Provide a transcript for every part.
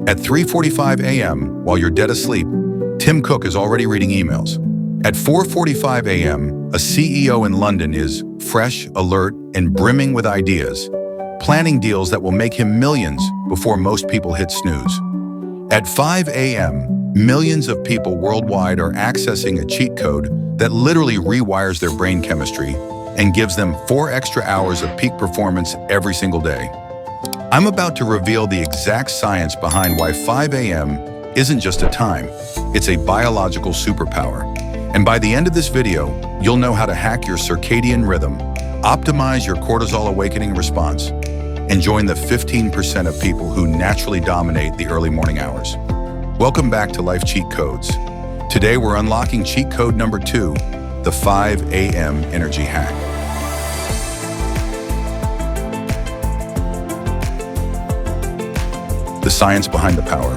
At 3:45 a.m., while you're dead asleep, Tim Cook is already reading emails. At 4:45 a.m., a CEO in London is fresh, alert, and brimming with ideas, planning deals that will make him millions before most people hit snooze. At 5 a.m., millions of people worldwide are accessing a cheat code that literally rewires their brain chemistry and gives them 4 extra hours of peak performance every single day. I'm about to reveal the exact science behind why 5 a.m. isn't just a time, it's a biological superpower. And by the end of this video, you'll know how to hack your circadian rhythm, optimize your cortisol awakening response, and join the 15% of people who naturally dominate the early morning hours. Welcome back to Life Cheat Codes. Today we're unlocking cheat code number 2, the 5 a.m. energy hack. The science behind the power.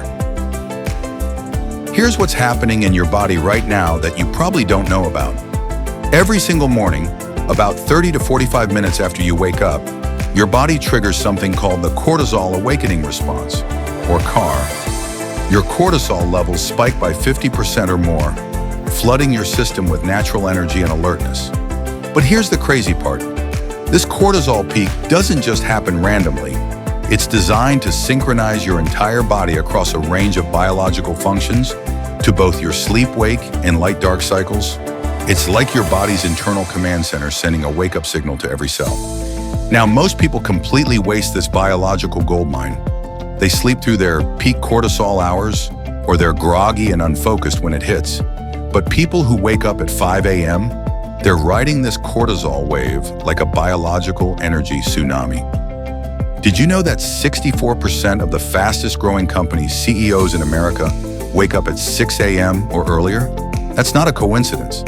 Here's what's happening in your body right now that you probably don't know about. Every single morning, about 30 to 45 minutes after you wake up, your body triggers something called the Cortisol Awakening Response, or CAR. Your cortisol levels spike by 50% or more, flooding your system with natural energy and alertness. But here's the crazy part. This cortisol peak doesn't just happen randomly. It's designed to synchronize your entire body across a range of biological functions to both your sleep-wake and light-dark cycles. It's like your body's internal command center sending a wake-up signal to every cell. Now, most people completely waste this biological goldmine. They sleep through their peak cortisol hours, or they're groggy and unfocused when it hits. But people who wake up at 5 a.m., they're riding this cortisol wave like a biological energy tsunami. Did you know that 64% of the fastest growing companies' CEOs in America wake up at 6 a.m. or earlier? That's not a coincidence.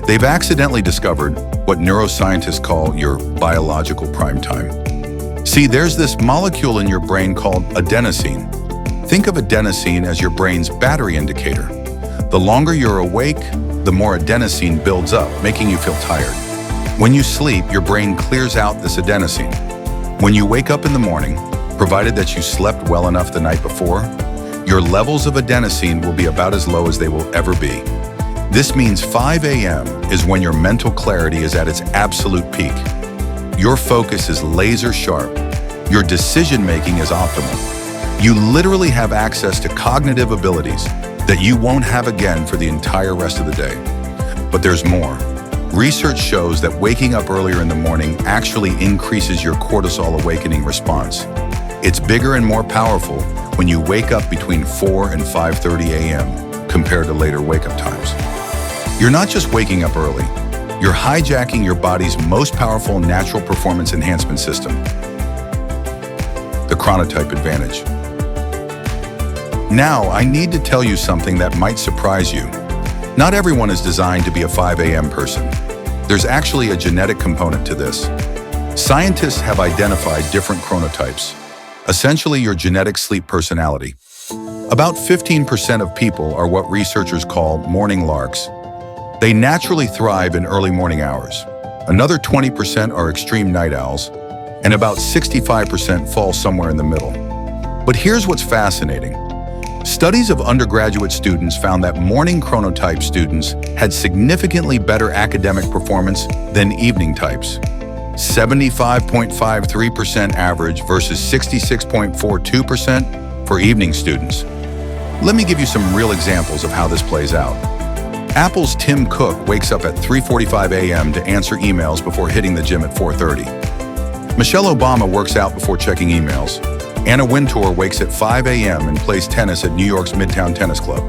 They've accidentally discovered what neuroscientists call your biological prime time. See, there's this molecule in your brain called adenosine. Think of adenosine as your brain's battery indicator. The longer you're awake, the more adenosine builds up, making you feel tired. When you sleep, your brain clears out this adenosine. When you wake up in the morning, provided that you slept well enough the night before, your levels of adenosine will be about as low as they will ever be. This means 5 a.m. is when your mental clarity is at its absolute peak. Your focus is laser sharp. Your decision-making is optimal. You literally have access to cognitive abilities that you won't have again for the entire rest of the day. But there's more. Research shows that waking up earlier in the morning actually increases your cortisol awakening response. It's bigger and more powerful when you wake up between 4 and 5:30 a.m. compared to later wake-up times. You're not just waking up early, you're hijacking your body's most powerful natural performance enhancement system, the chronotype advantage. Now, I need to tell you something that might surprise you. Not everyone is designed to be a 5 a.m. person. There's actually a genetic component to this. Scientists have identified different chronotypes, essentially your genetic sleep personality. About 15% of people are what researchers call morning larks. They naturally thrive in early morning hours. Another 20% are extreme night owls, and about 65% fall somewhere in the middle. But here's what's fascinating. Studies of undergraduate students found that morning chronotype students had significantly better academic performance than evening types. 75.53% average versus 66.42% for evening students. Let me give you some real examples of how this plays out. Apple's Tim Cook wakes up at 3:45 a.m. to answer emails before hitting the gym at 4:30. Michelle Obama works out before checking emails. Anna Wintour wakes at 5 a.m. and plays tennis at New York's Midtown Tennis Club.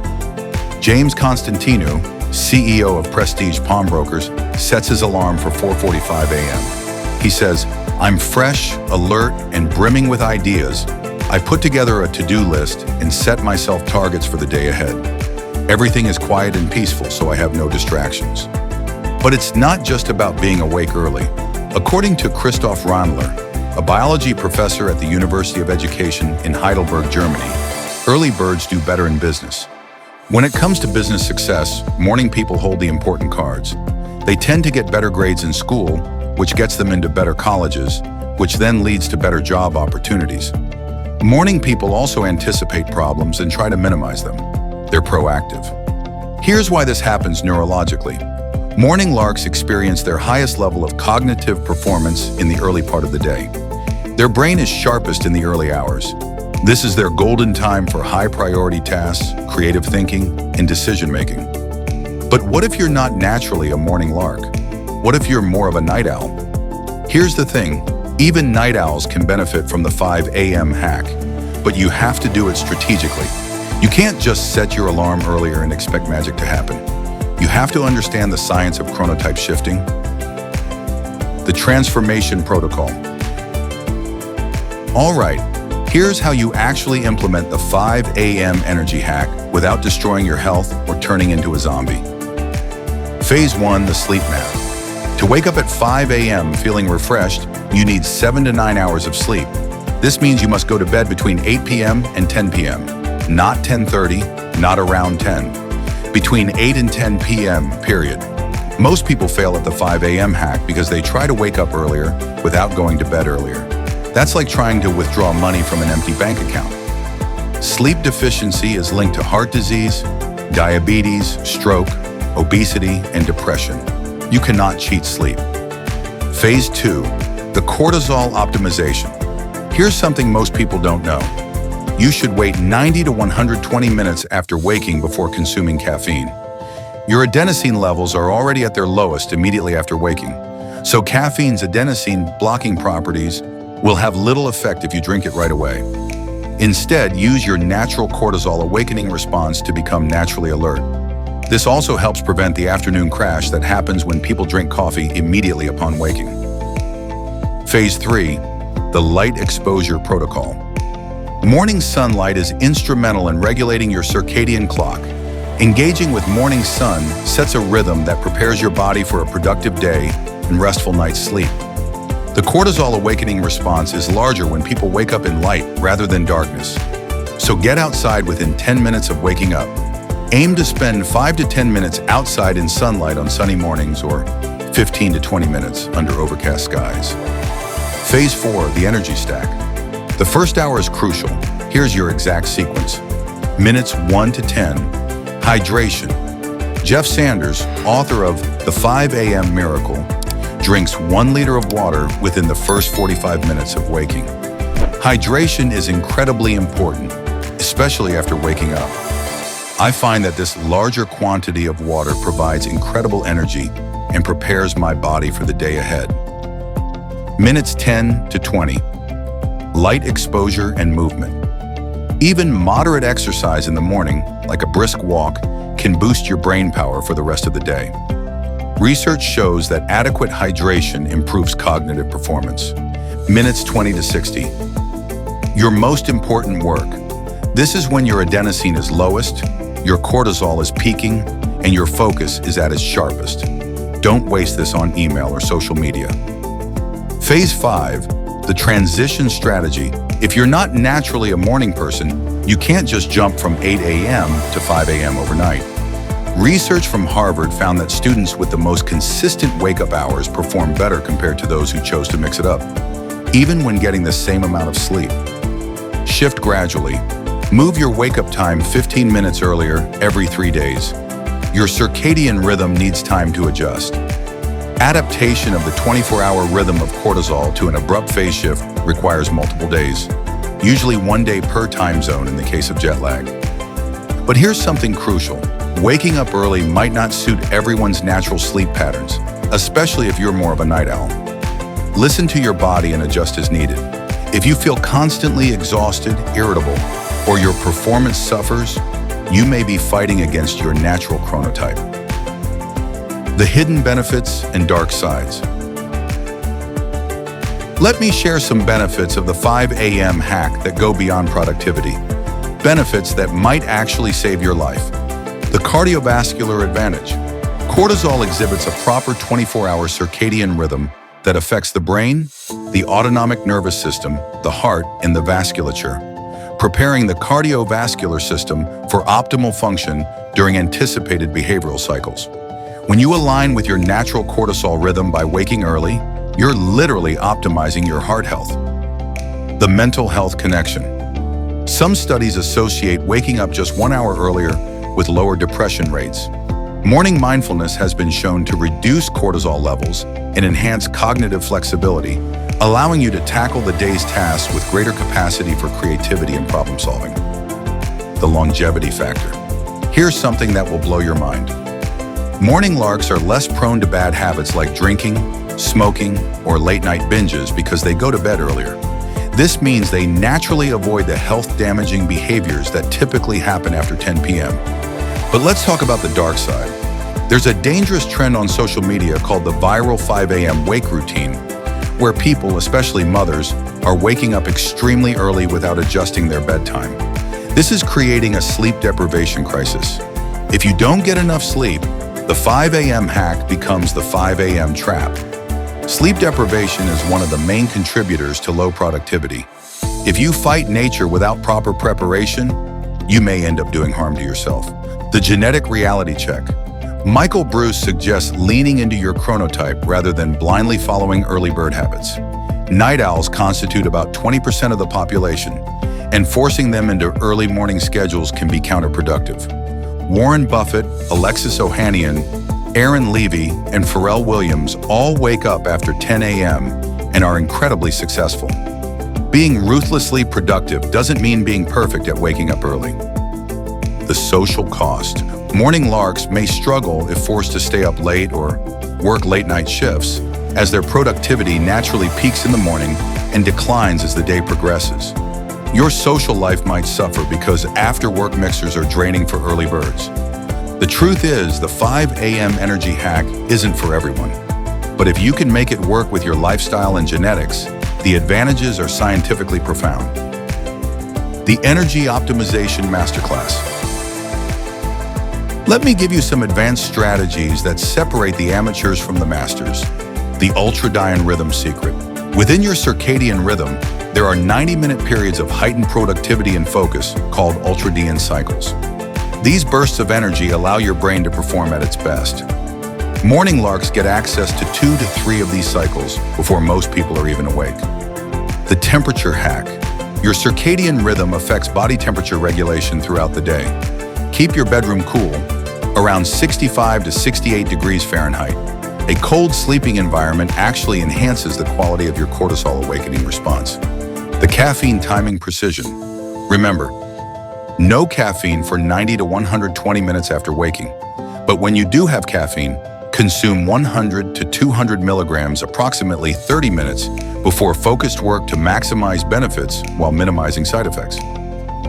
James Constantino, CEO of Prestige Pawnbrokers, sets his alarm for 4:45 a.m. He says, "I'm fresh, alert, and brimming with ideas. I put together a to-do list and set myself targets for the day ahead. Everything is quiet and peaceful, so I have no distractions." But it's not just about being awake early. According to Christoph Randler, a biology professor at the University of Education in Heidelberg, Germany, early birds do better in business. When it comes to business success, morning people hold the important cards. They tend to get better grades in school, which gets them into better colleges, which then leads to better job opportunities. Morning people also anticipate problems and try to minimize them. They're proactive. Here's why this happens neurologically. Morning larks experience their highest level of cognitive performance in the early part of the day. Their brain is sharpest in the early hours. This is their golden time for high-priority tasks, creative thinking, and decision-making. But what if you're not naturally a morning lark? What if you're more of a night owl? Here's the thing, even night owls can benefit from the 5 a.m. hack, but you have to do it strategically. You can't just set your alarm earlier and expect magic to happen. You have to understand the science of chronotype shifting, the transformation protocol. All right, here's how you actually implement the 5 a.m. energy hack without destroying your health or turning into a zombie. Phase 1, the sleep nap. To wake up at 5 a.m. feeling refreshed, you need 7 to 9 hours of sleep. This means you must go to bed between 8 p.m. and 10 p.m., not 10:30, not around 10. Between 8 and 10 p.m., period. Most people fail at the 5 a.m. hack because they try to wake up earlier without going to bed earlier. That's like trying to withdraw money from an empty bank account. Sleep deficiency is linked to heart disease, diabetes, stroke, obesity, and depression. You cannot cheat sleep. Phase 2, the cortisol optimization. Here's something most people don't know. You should wait 90 to 120 minutes after waking before consuming caffeine. Your adenosine levels are already at their lowest immediately after waking, so caffeine's adenosine blocking properties will have little effect if you drink it right away. Instead, use your natural cortisol awakening response to become naturally alert. This also helps prevent the afternoon crash that happens when people drink coffee immediately upon waking. Phase 3, the light exposure protocol. Morning sunlight is instrumental in regulating your circadian clock. Engaging with morning sun sets a rhythm that prepares your body for a productive day and restful night's sleep. The cortisol awakening response is larger when people wake up in light rather than darkness. So get outside within 10 minutes of waking up. Aim to spend 5 to 10 minutes outside in sunlight on sunny mornings or 15 to 20 minutes under overcast skies. Phase 4, the energy stack. The first hour is crucial. Here's your exact sequence. Minutes 1 to 10, hydration. Jeff Sanders, author of The 5 a.m. Miracle, drinks 1 liter of water within the first 45 minutes of waking. Hydration is incredibly important, especially after waking up. I find that this larger quantity of water provides incredible energy and prepares my body for the day ahead. Minutes 10 to 20. Light exposure and movement. Even moderate exercise in the morning, like a brisk walk, can boost your brain power for the rest of the day. Research shows that adequate hydration improves cognitive performance. Minutes 20 to 60. Your most important work. This is when your adenosine is lowest, your cortisol is peaking, and your focus is at its sharpest. Don't waste this on email or social media. Phase 5, the transition strategy. If you're not naturally a morning person, you can't just jump from 8 a.m. to 5 a.m. overnight. Research from Harvard found that students with the most consistent wake-up hours perform better compared to those who chose to mix it up, even when getting the same amount of sleep. Shift gradually. Move your wake-up time 15 minutes earlier every 3 days. Your circadian rhythm needs time to adjust. Adaptation of the 24-hour rhythm of cortisol to an abrupt phase shift requires multiple days, usually 1 day per time zone in the case of jet lag. But here's something crucial. Waking up early might not suit everyone's natural sleep patterns, especially if you're more of a night owl. Listen to your body and adjust as needed. If you feel constantly exhausted, irritable, or your performance suffers, you may be fighting against your natural chronotype. The hidden benefits and dark sides. Let me share some benefits of the 5 a.m. hack that go beyond productivity. Benefits that might actually save your life. The cardiovascular advantage. Cortisol exhibits a proper 24-hour circadian rhythm that affects the brain, the autonomic nervous system, the heart, and the vasculature, preparing the cardiovascular system for optimal function during anticipated behavioral cycles. When you align with your natural cortisol rhythm by waking early, you're literally optimizing your heart health. The mental health connection. Some studies associate waking up just 1 hour earlier with lower depression rates. Morning mindfulness has been shown to reduce cortisol levels and enhance cognitive flexibility, allowing you to tackle the day's tasks with greater capacity for creativity and problem solving. The longevity factor. Here's something that will blow your mind. Morning larks are less prone to bad habits like drinking, smoking, or late-night binges because they go to bed earlier. This means they naturally avoid the health-damaging behaviors that typically happen after 10 p.m. But let's talk about the dark side. There's a dangerous trend on social media called the viral 5 a.m. wake routine, where people, especially mothers, are waking up extremely early without adjusting their bedtime. This is creating a sleep deprivation crisis. If you don't get enough sleep, the 5 a.m. hack becomes the 5 a.m. trap. Sleep deprivation is one of the main contributors to low productivity. If you fight nature without proper preparation, you may end up doing harm to yourself. The genetic reality check. Michael Bruce suggests leaning into your chronotype rather than blindly following early bird habits. Night owls constitute about 20% of the population, and forcing them into early morning schedules can be counterproductive. Warren Buffett, Alexis Ohanian, Aaron Levy, and Pharrell Williams all wake up after 10 a.m. and are incredibly successful. Being ruthlessly productive doesn't mean being perfect at waking up early. The social cost. Morning larks may struggle if forced to stay up late or work late-night shifts, as their productivity naturally peaks in the morning and declines as the day progresses. Your social life might suffer because after-work mixers are draining for early birds. The truth is, the 5 a.m. energy hack isn't for everyone. But if you can make it work with your lifestyle and genetics, the advantages are scientifically profound. The Energy Optimization Masterclass. Let me give you some advanced strategies that separate the amateurs from the masters. The ultradian rhythm secret. Within your circadian rhythm, there are 90-minute periods of heightened productivity and focus called ultradian cycles. These bursts of energy allow your brain to perform at its best. Morning larks get access to 2 to 3 of these cycles before most people are even awake. The temperature hack. Your circadian rhythm affects body temperature regulation throughout the day. Keep your bedroom cool, around 65 to 68 degrees Fahrenheit. A cold sleeping environment actually enhances the quality of your cortisol awakening response. The caffeine timing precision. Remember, no caffeine for 90 to 120 minutes after waking. But when you do have caffeine, consume 100 to 200 milligrams approximately 30 minutes before focused work to maximize benefits while minimizing side effects.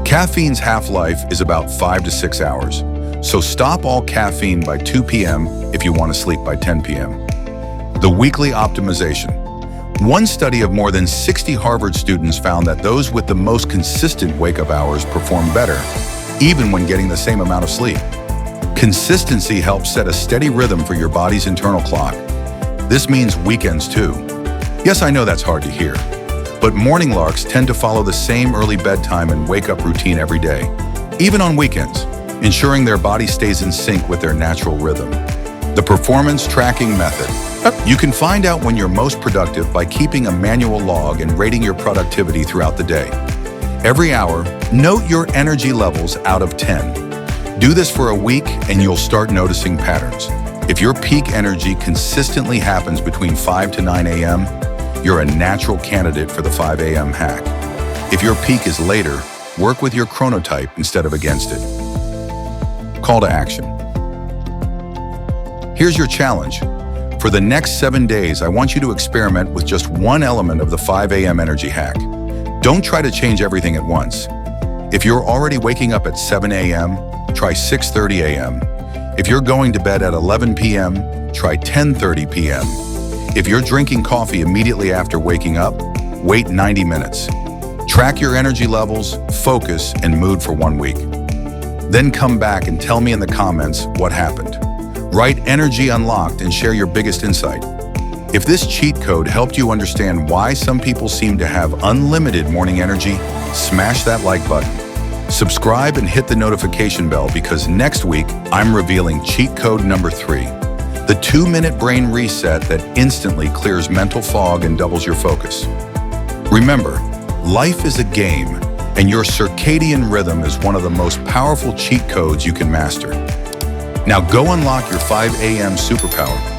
Caffeine's half-life is about 5 to 6 hours, so stop all caffeine by 2 p.m. if you want to sleep by 10 p.m. The weekly optimization. One study of more than 60 Harvard students found that those with the most consistent wake-up hours perform better, even when getting the same amount of sleep. Consistency helps set a steady rhythm for your body's internal clock. This means weekends too. Yes, I know that's hard to hear, but morning larks tend to follow the same early bedtime and wake-up routine every day, even on weekends, ensuring their body stays in sync with their natural rhythm. The performance tracking method. You can find out when you're most productive by keeping a manual log and rating your productivity throughout the day. Every hour, note your energy levels out of 10. Do this for a week and you'll start noticing patterns. If your peak energy consistently happens between 5 to 9 a.m., you're a natural candidate for the 5 a.m. hack. If your peak is later, work with your chronotype instead of against it. Call to action. Here's your challenge. For the next 7 days, I want you to experiment with just one element of the 5 a.m. energy hack. Don't try to change everything at once. If you're already waking up at 7 a.m., try 6:30 a.m. If you're going to bed at 11 p.m., try 10:30 p.m. If you're drinking coffee immediately after waking up, wait 90 minutes. Track your energy levels, focus, and mood for 1 week. Then come back and tell me in the comments what happened. Write Energy Unlocked and share your biggest insight. If this cheat code helped you understand why some people seem to have unlimited morning energy, smash that like button. Subscribe and hit the notification bell because next week, I'm revealing cheat code number 3, the 2-minute brain reset that instantly clears mental fog and doubles your focus. Remember, life is a game, And your circadian rhythm is one of the most powerful cheat codes you can master. Now go unlock your 5 a.m. superpower